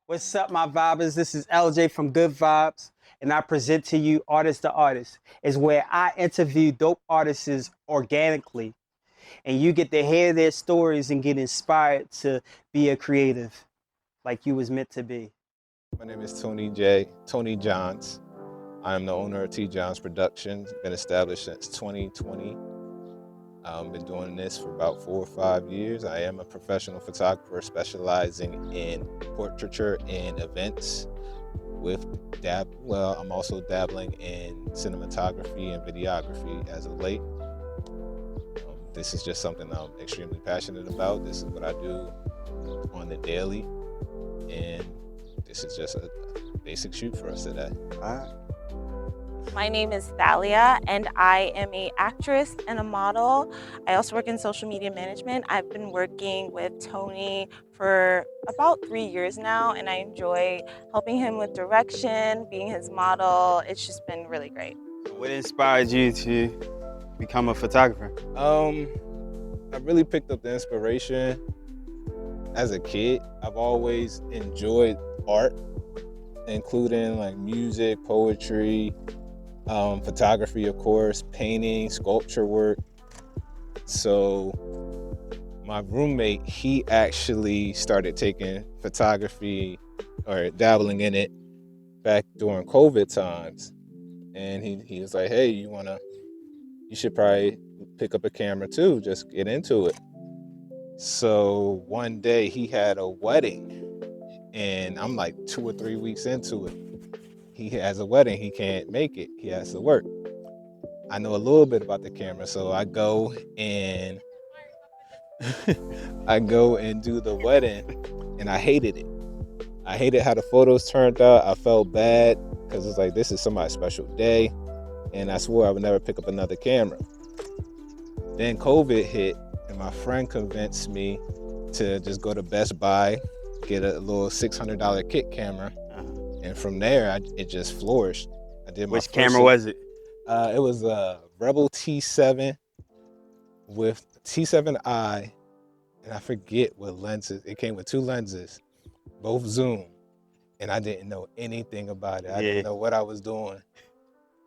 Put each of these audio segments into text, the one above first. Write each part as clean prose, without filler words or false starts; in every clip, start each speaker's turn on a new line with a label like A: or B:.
A: What's up, my vibers? This is LJ from Good Vibes, and I present to you Artist2Artist. Is where I interview dope artists organically, and you get to hear their stories and get inspired to be a creative, like you was meant to be.
B: My name is Tony Johns. I am the owner of TJohns Productions. Been established since 2020. Been doing this for about 4 or 5 years. I am a professional photographer specializing in portraiture and events. I'm also dabbling in cinematography and videography as of late. This is just something I'm extremely passionate about. This is what I do on the daily, and this is just a basic shoot for us today.
A: All right.
C: My name is Thalia, and I am an actress and a model. I also work in social media management. I've been working with Tony for about 3 years now, and I enjoy helping him with direction, being his model. It's just been really great.
A: What inspired you to become a photographer?
B: I really picked up the inspiration as a kid. I've always enjoyed art, including like music, poetry, photography, of course, painting, sculpture work. So my roommate, he actually started taking photography or dabbling in it back during COVID times. And he was like, hey, you should probably pick up a camera too, just get into it. So one day he had a wedding, and I'm like 2 or 3 weeks into it. He has a wedding, he can't make it, he has to work. I know a little bit about the camera, so I go and do the wedding, and I hated it. I hated how the photos turned out. I felt bad because it's like, this is somebody's special day, and I swore I would never pick up another camera. Then COVID hit, and my friend convinced me to just go to Best Buy, get a little $600 kit camera. And from there, it just flourished. I did my
A: Which camera was it?
B: It was a Rebel T7 with T7i, and I forget what lenses. It came with 2 lenses, both zoom, and I didn't know anything about it. I didn't know what I was doing.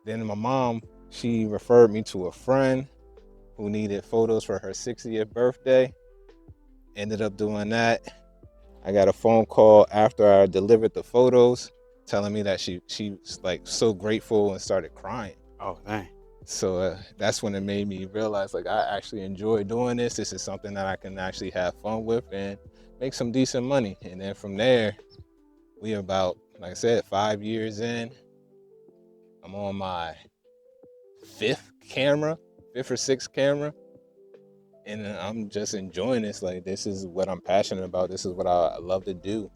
B: Then my mom, she referred me to a friend who needed photos for her 60th birthday. Ended up doing that. I got a phone call after I delivered the photos, telling me that she's like so grateful and started crying.
A: Oh, dang.
B: So that's when it made me realize, like, I actually enjoy doing this. This is something that I can actually have fun with and make some decent money. And then from there, we about, like I said, 5 years in. I'm on my 5th or 6th camera. And I'm just enjoying this. Like, this is what I'm passionate about. This is what I love to do.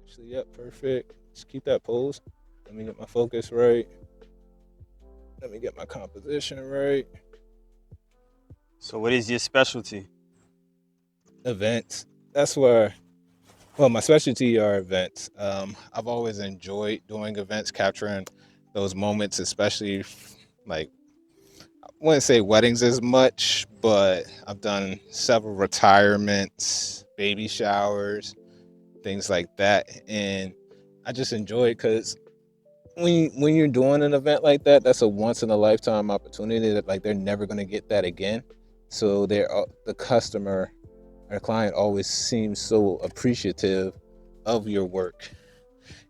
B: Actually, yep, perfect. Just keep that pose. Let me get my focus right. Let me get my composition right.
A: So what is your specialty?
B: Events. That's where, well, my specialty are events. I've always enjoyed doing events, capturing those moments, especially like, I wouldn't say weddings as much, but I've done several retirements, baby showers, things like that. And I just enjoy it because when you're doing an event like that, that's a once in a lifetime opportunity that, like, they're never going to get that again. So the customer or client always seems so appreciative of your work.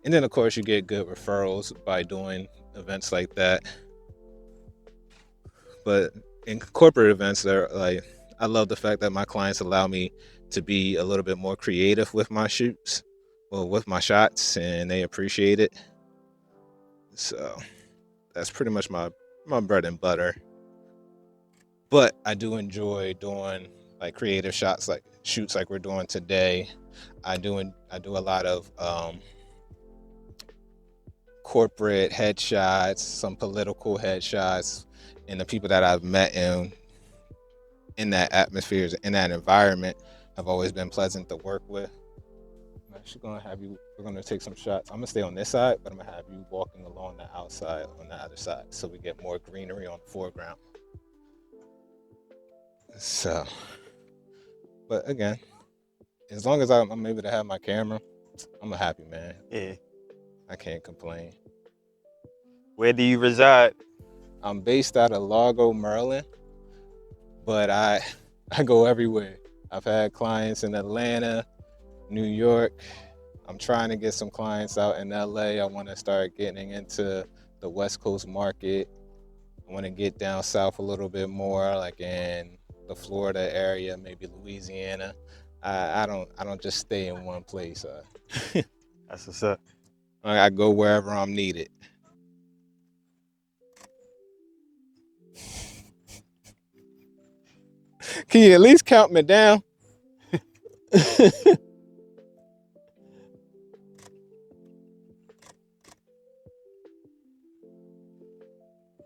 B: And then of course you get good referrals by doing events like that. But in corporate events, they're like, I love the fact that my clients allow me to be a little bit more creative with my shoots, well, with my shots, and they appreciate it. So that's pretty much my bread and butter. But I do enjoy doing like creative shots, like shoots like we're doing today. I do a lot of corporate headshots, some political headshots, and the people that I've met in that atmosphere, in that environment, have always been pleasant to work with. I'm actually gonna have you We're gonna take some shots. I'm gonna stay on this side, but I'm gonna have you walking along the outside on the other side, so we get more greenery on the foreground. So, but again, as long as I'm able to have my camera, I'm a happy man.
A: Yeah.
B: I can't complain.
A: Where do you reside?
B: I'm based out of Largo, Maryland, but I go everywhere. I've had clients in Atlanta, New York. I'm trying to get some clients out in LA. I want to start getting into the West Coast market. I want to get down south a little bit more, like in the Florida area, maybe Louisiana. I don't just stay in one place.
A: That's what's up.
B: I go wherever I'm needed. Can you at least count me down?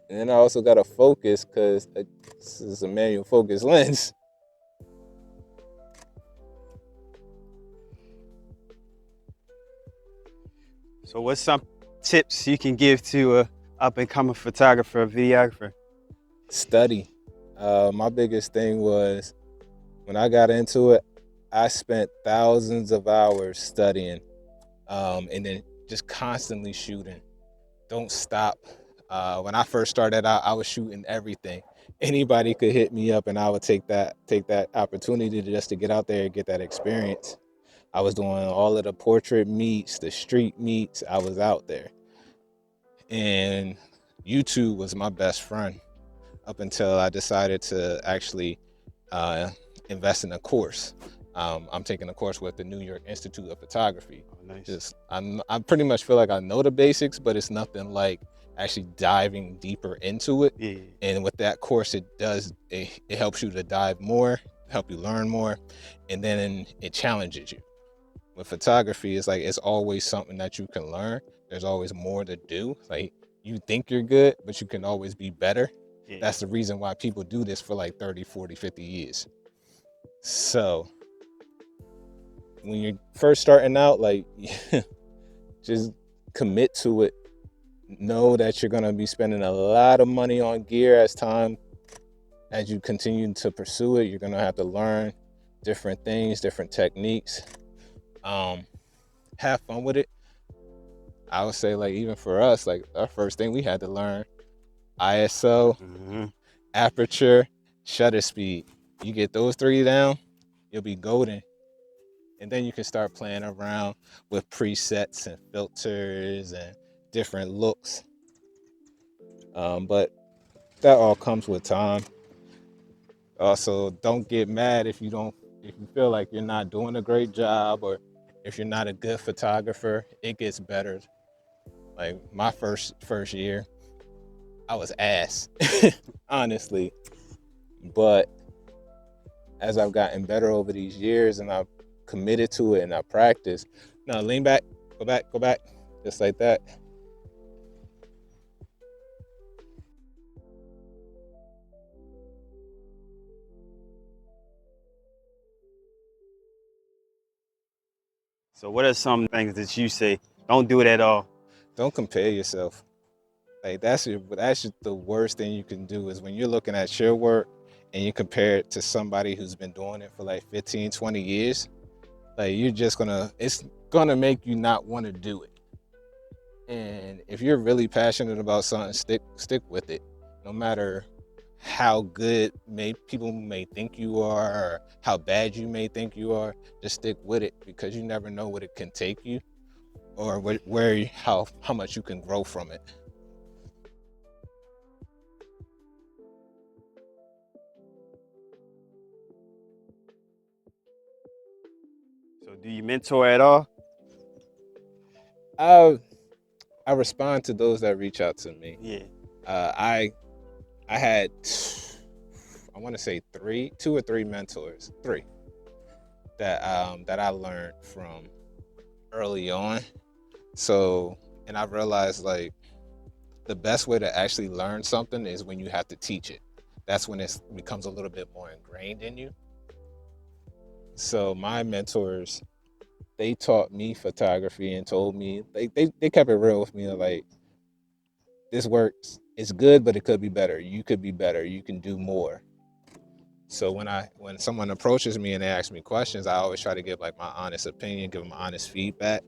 B: And then I also got to focus because this is a manual focus lens.
A: So what's some tips you can give to a up-and-coming photographer, videographer?
B: Study. My biggest thing was when I got into it, I spent thousands of hours studying, and then just constantly shooting. Don't stop. When I first started out, I was shooting everything. Anybody could hit me up, and I would take that opportunity just to get out there and get that experience. I was doing all of the portrait meets, the street meets. I was out there, and YouTube was my best friend up until I decided to actually invest in a course. I'm taking a course with the New York Institute of Photography.
A: Oh, nice.
B: I pretty much feel like I know the basics, but it's nothing like actually diving deeper into it.
A: Yeah.
B: And with that course, it helps you to dive more, help you learn more, and then it challenges you. With photography, it's always something that you can learn. There's always more to do. Like, you think you're good, but you can always be better.
A: Yeah.
B: That's the reason why people do this for like 30, 40, 50 years. So when you're first starting out, like, just commit to it. Know that you're going to be spending a lot of money on gear as you continue to pursue it. You're going to have to learn different things, different techniques. Have fun with it. I would say, like, even for us, like, our first thing we had to learn, ISO, aperture, shutter speed. You get those three down, you'll be golden. And then you can start playing around with presets and filters and different looks. But that all comes with time. Also, don't get mad if you feel like you're not doing a great job, or if you're not a good photographer. It gets better. Like, my first year, I was ass, honestly. But as I've gotten better over these years and I've committed to it and I practice, now lean back, go back, just like that.
A: So what are some things that you say don't do it at all?
B: Don't compare yourself. Like, that's the worst thing you can do, is when you're looking at your work and you compare it to somebody who's been doing it for like 15, 20 years. Like, it's gonna make you not want to do it. And if you're really passionate about something, stick with it. No matter how good people may think you are, or how bad you may think you are, just stick with it, because you never know what it can take you, or how much you can grow from it.
A: So do you mentor at all?
B: I respond to those that reach out to me.
A: Yeah.
B: I had, I want to say 2 or 3 mentors, 3 that I learned from early on. So, and I realized, like, the best way to actually learn something is when you have to teach it. That's when it becomes a little bit more ingrained in you. So my mentors, they taught me photography and told me they kept it real with me. Like, this works. It's good, but it could be better. You could be better. You can do more. So when someone approaches me and they ask me questions, I always try to give like my honest opinion, give them honest feedback.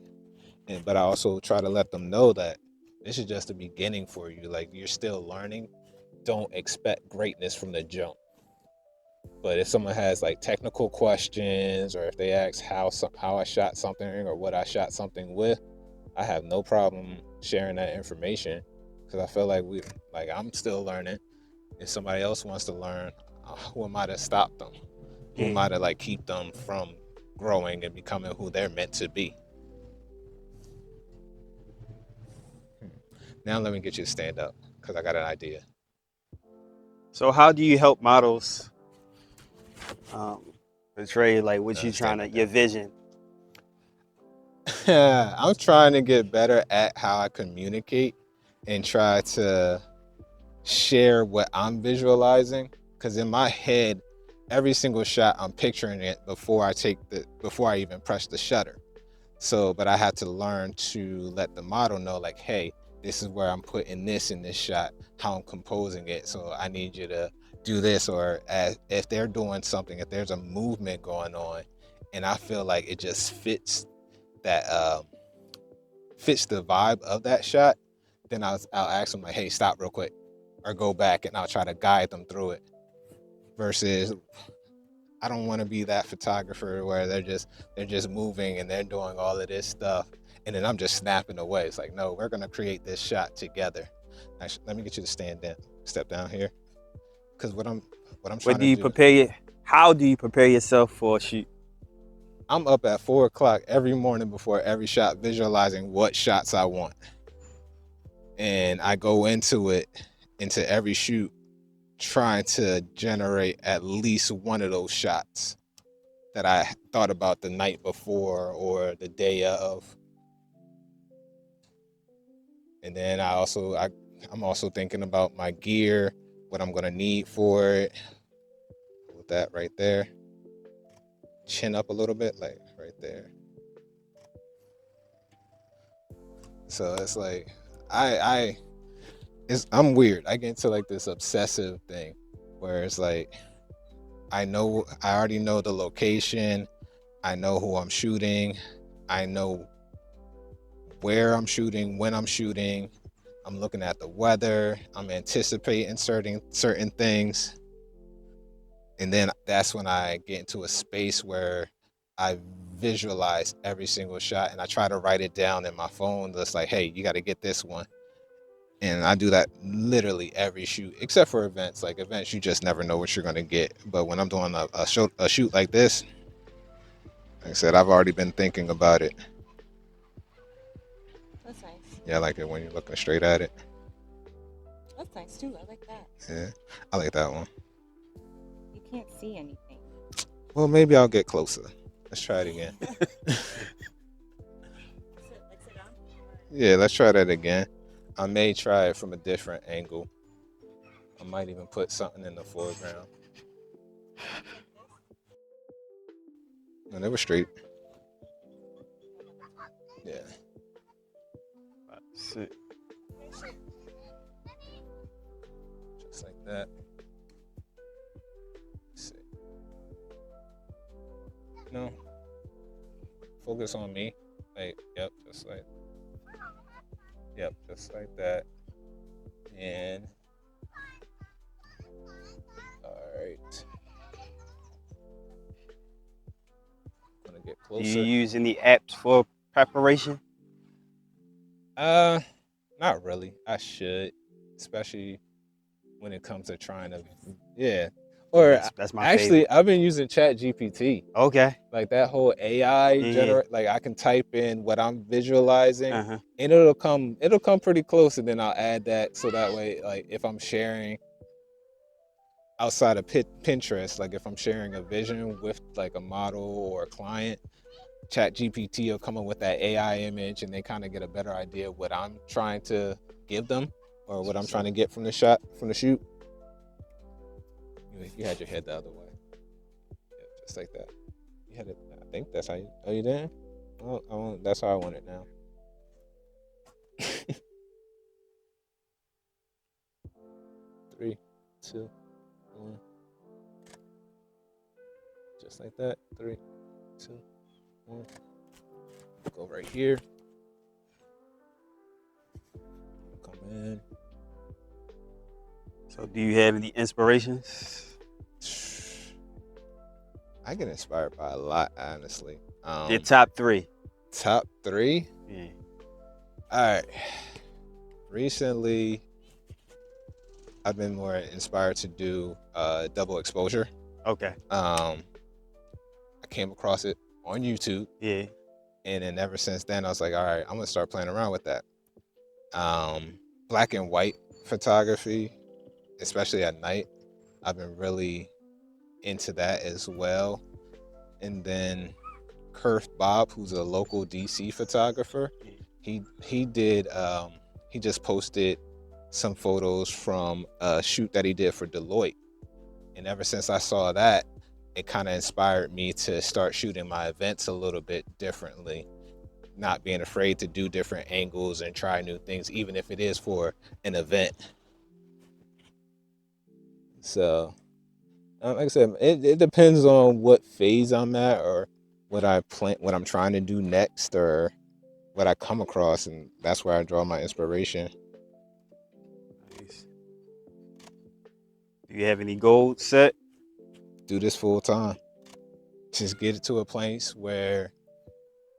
B: But I also try to let them know that this is just the beginning for you. Like, you're still learning. Don't expect greatness from the jump. But if someone has like technical questions, or if they ask how I shot something or what I shot something with, I have no problem sharing that information, because I feel like I'm still learning. If somebody else wants to learn, who am I to stop them? Who am I to like keep them from growing and becoming who they're meant to be? Now let me get you to stand up, because I got an idea.
A: So how do you help models portray like what you trying to, your vision?
B: I'm trying to get better at how I communicate and try to share what I'm visualizing, because in my head, every single shot I'm picturing it before I even press the shutter. So, but I had to learn to let the model know, like, hey, this is where I'm putting this in this shot, how I'm composing it. So I need you to do this, or if they're doing something, if there's a movement going on, and I feel like it just fits the vibe of that shot, then I'll ask them like, hey, stop real quick, or go back, and I'll try to guide them through it. Versus, I don't want to be that photographer where they're just moving and they're doing all of this stuff, and then I'm just snapping away. It's like, no, we're gonna create this shot together. Actually, let me get you to step down here, because what I'm trying to do.
A: How do you prepare yourself for a shoot?
B: I'm up at 4 o'clock every morning before every shot, visualizing what shots I want, and I go into every shoot trying to generate at least one of those shots that I thought about the night before or the day of. And then I'm also thinking about my gear, what I'm gonna need for it. With that right there, chin up a little bit, like right there. So it's like I'm weird. I get into like this obsessive thing where it's like I already know the location, I know who I'm shooting, I know where I'm shooting, when I'm shooting. I'm looking at the weather, I'm anticipating certain things. And then that's when I get into a space where I visualize every single shot, and I try to write it down in my phone. That's like, hey, you got to get this one. And I do that literally every shoot, except for events. Like events, you just never know what you're going to get. But when I'm doing a shoot like this, like I said, I've already been thinking about it.
C: That's nice.
B: Yeah, I like it when you're looking straight at it.
C: That's nice too. I like that.
B: Yeah, I like that one.
C: You can't see anything.
B: Well, maybe I'll get closer. Let's try it again.
C: Sit down.
B: Yeah, let's try that again. I may try it from a different angle. I might even put something in the foreground. No, they were straight. Yeah.
A: Sit.
B: Just like that. Let's see. No. Focus on me. Like, yep, just like. Yep, just like that. And. Alright. Gonna get
A: Do
B: closer.
A: you use any apps for preparation?
B: Not really. I should, especially when it comes to trying to, yeah. Or
A: That's my
B: actually,
A: favorite.
B: I've been using ChatGPT.
A: Okay.
B: Like that whole AI generate. Like I can type in what I'm visualizing, and it'll come pretty close, and then I'll add that so that way, like if I'm sharing outside of Pinterest, like if I'm sharing a vision with like a model or a client, ChatGPT will come up with that AI image, and they kind of get a better idea of what I'm trying to give them or what I'm trying to get from the shoot. You had your head the other way. Yeah, just like that. You had it. I think that's how you. Oh, you didn't? That's how I want it now. 3, 2, 1. Just like that. 3, 2, 1. Go right here. Come in.
A: So do you have any inspirations?
B: I get inspired by a lot, honestly.
A: Your top 3.
B: Top 3?
A: Yeah.
B: All right. Recently, I've been more inspired to do double exposure.
A: Okay.
B: I came across it on YouTube.
A: Yeah.
B: And then ever since then, I was like, all right, I'm gonna start playing around with that. Black and white photography, especially at night, I've been really into that as well. And then Kurf Bob, who's a local DC photographer, he just posted some photos from a shoot that he did for Deloitte. And ever since I saw that, it kind of inspired me to start shooting my events a little bit differently, not being afraid to do different angles and try new things, even if it is for an event. So, like I said, it depends on what phase I'm at or what I'm trying to do next or what I come across, and that's where I draw my inspiration.
A: Nice. Do you have any goals set?
B: Do this full time. Just get it to a place where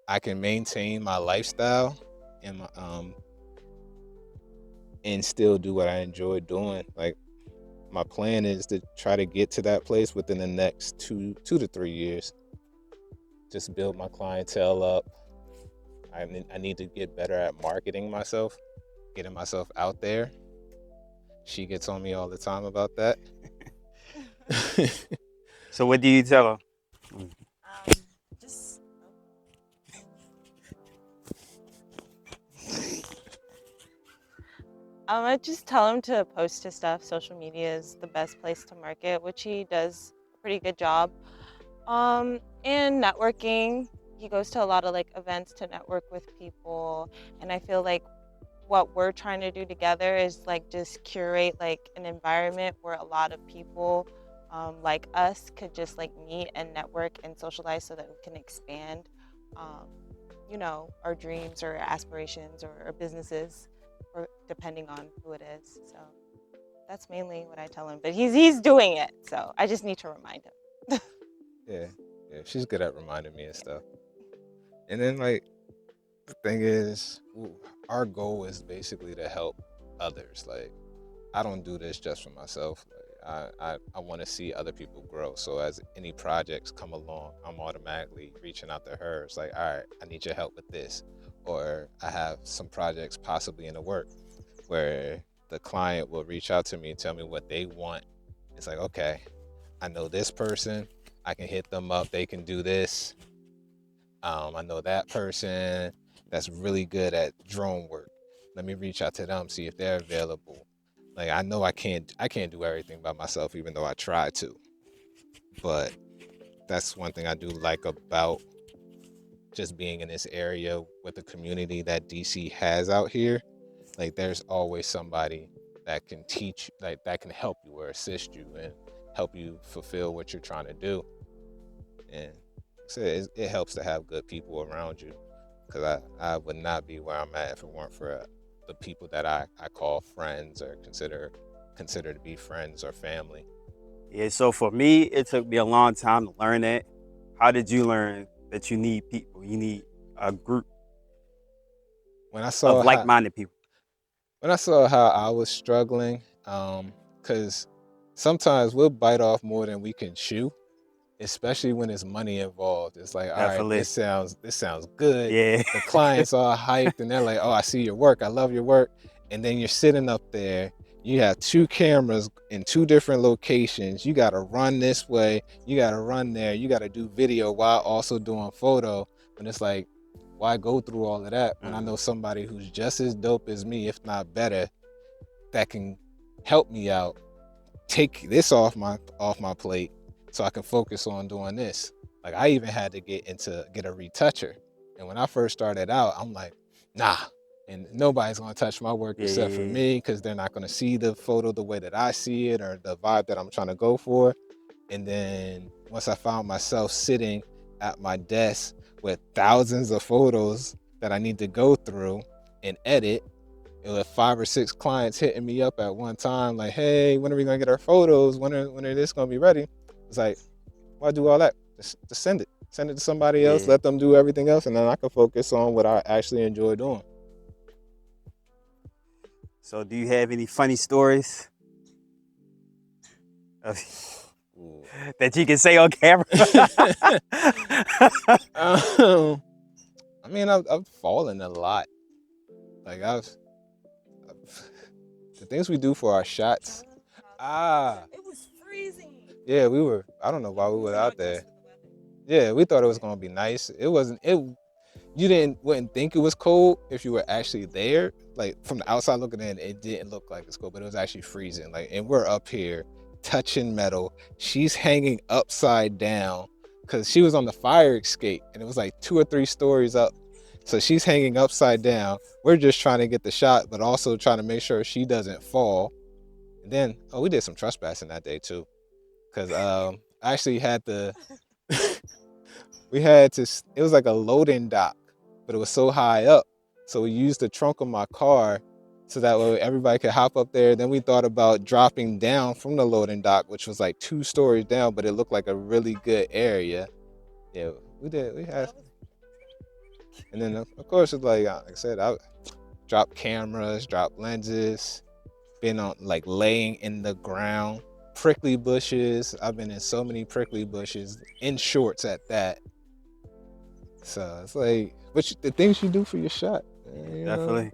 B: I can maintain my lifestyle and and still do what I enjoy doing. Like, my plan is to try to get to that place within the next 2 to 3 years. Just build my clientele up. I need to get better at marketing myself, getting myself out there. She gets on me all the time about that.
A: So what do you tell her?
C: Just I just tell him to post his stuff. Social media is the best place to market, which he does a pretty good job. And networking, he goes to a lot of like events to network with people, and I feel like what we're trying to do together is like just curate like an environment where a lot of people like us could just like meet and network and socialize so that we can expand our dreams or aspirations or businesses, or depending on who it is. So that's mainly what I tell him, but he's doing it, so I just need to remind him.
B: Yeah, she's good at reminding me and stuff. And then, like, the thing is, our goal is basically to help others. Like, I don't do this just for myself. Like, I want to see other people grow. So as any projects come along, I'm automatically reaching out to her. It's like, all right, I need your help with this. Or I have some projects possibly in the work where the client will reach out to me and tell me what they want. It's like, okay, I know this person, I can hit them up, they can do this. I know that person that's really good at drone work. Let me reach out to them, see if they're available. Like, I know I can't do everything by myself, even though I try to. But that's one thing I do like about just being in this area with the community that DC has out here. Like, there's always somebody that can teach, like, that can help you or assist you and help you fulfill what you're trying to do. And so it helps to have good people around you, because I would not be where I'm at if it weren't for the people that I call friends or consider to be friends or family.
A: Yeah, so for me, it took me a long time to learn that. How did you learn that you need people? You need a group
B: When I saw
A: of like-minded people.
B: When I saw how I was struggling, because sometimes we'll bite off more than we can chew, especially when there's money involved. It's like, all
A: Definitely.
B: right, this sounds good.
A: Yeah.
B: The clients are hyped and they're like, oh, I see your work. I love your work. And then you're sitting up there. You have 2 cameras in 2 different locations. You got to run this way. You got to run there. You got to do video while also doing photo. And it's like, why go through all of that when I know somebody who's just as dope as me, if not better, that can help me out, take this off my plate so I can focus on doing this. Like, I even had to get a retoucher And when I first started out, I'm like, nah, and nobody's gonna touch my work except for me, because they're not gonna see the photo the way that I see it or the vibe that I'm trying to go for. And then once I found myself sitting at my desk with thousands of photos that I need to go through and edit, it was 5 or 6 clients hitting me up at one time, like, hey, when are we gonna get our photos? When are this gonna be ready? It's like, why do all that? Just send it. Send it to somebody else, let them do everything else, and then I can focus on what I actually enjoy doing.
A: So do you have any funny stories that you can say on camera?
B: I mean, I've fallen a lot. Like the things we do for our shots.
C: It was freezing.
B: Yeah, I don't know why we were out there. Yeah, we thought it was gonna be nice. It wasn't. You wouldn't think it was cold if you were actually there. Like from the outside looking in, it didn't look like it's cold, but it was actually freezing. Like, and we're up here touching metal. She's hanging upside down because she was on the fire escape, and it was like 2 or 3 stories up. So she's hanging upside down. We're just trying to get the shot, but also trying to make sure she doesn't fall. And then, we did some trespassing that day too, because I actually had to. It was like a loading dock, but it was so high up. So we used the trunk of my car so that way everybody could hop up there. Then we thought about dropping down from the loading dock, which was like 2 stories down, but it looked like a really good area. Yeah, we had. And then of course, it's like I said, I dropped cameras, dropped lenses, been on like laying in the ground, prickly bushes. I've been in so many prickly bushes in shorts at that. So it's like, the things you do for your shot.
A: Definitely.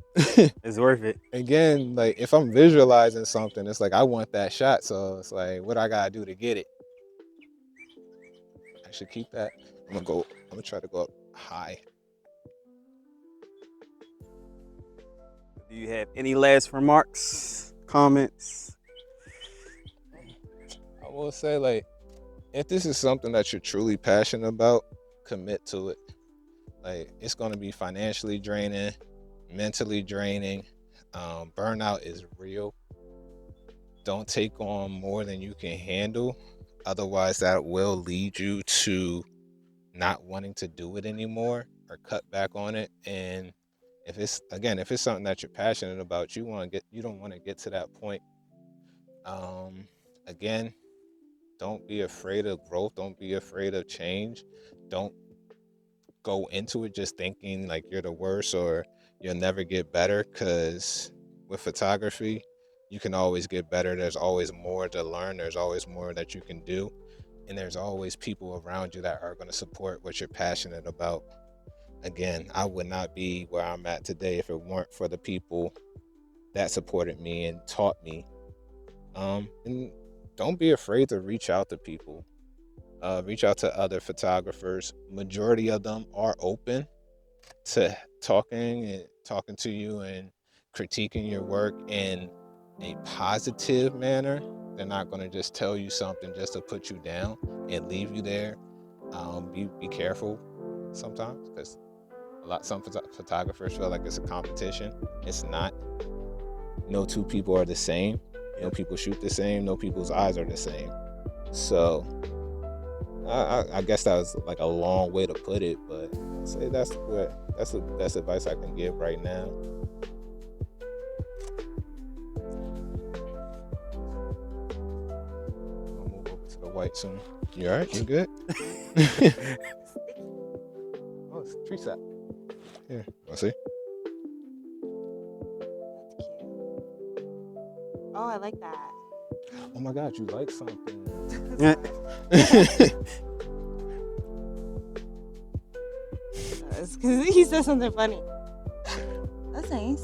A: It's worth it.
B: Again, like if I'm visualizing something, it's like I want that shot. So it's like, what I gotta do to get it? I should keep that. I'm gonna try to go up high.
A: Do you have any last remarks, comments?
B: I will say, like, if this is something that you're truly passionate about, commit to it. Like, it's going to be financially draining, mentally draining. Burnout is real. Don't take on more than you can handle. Otherwise, that will lead you to not wanting to do it anymore or cut back on it. And if it's something that you're passionate about, you don't want to get to that point. Again, don't be afraid of growth. Don't be afraid of change. Don't go into it just thinking like you're the worst or you'll never get better, because with photography, you can always get better. There's always more to learn. There's always more that you can do. And there's always people around you that are going to support what you're passionate about. Again, I would not be where I'm at today if it weren't for the people that supported me and taught me. And don't be afraid to reach out to people. Reach out to other photographers. Majority of them are open to talking to you and critiquing your work in a positive manner. They're not going to just tell you something just to put you down and leave you there. Be careful sometimes, because some photographers feel like it's a competition. It's not. No 2 people are the same. No people shoot the same. No people's eyes are the same. So I guess that was like a long way to put it, but I'd say that's the best advice I can give right now. I'll move over to the white soon. You all right? You good? Oh, it's a tree sap. Here, wanna see?
C: Oh, I like that.
B: Oh my God, you like something.
C: It's because he said something funny. That's nice.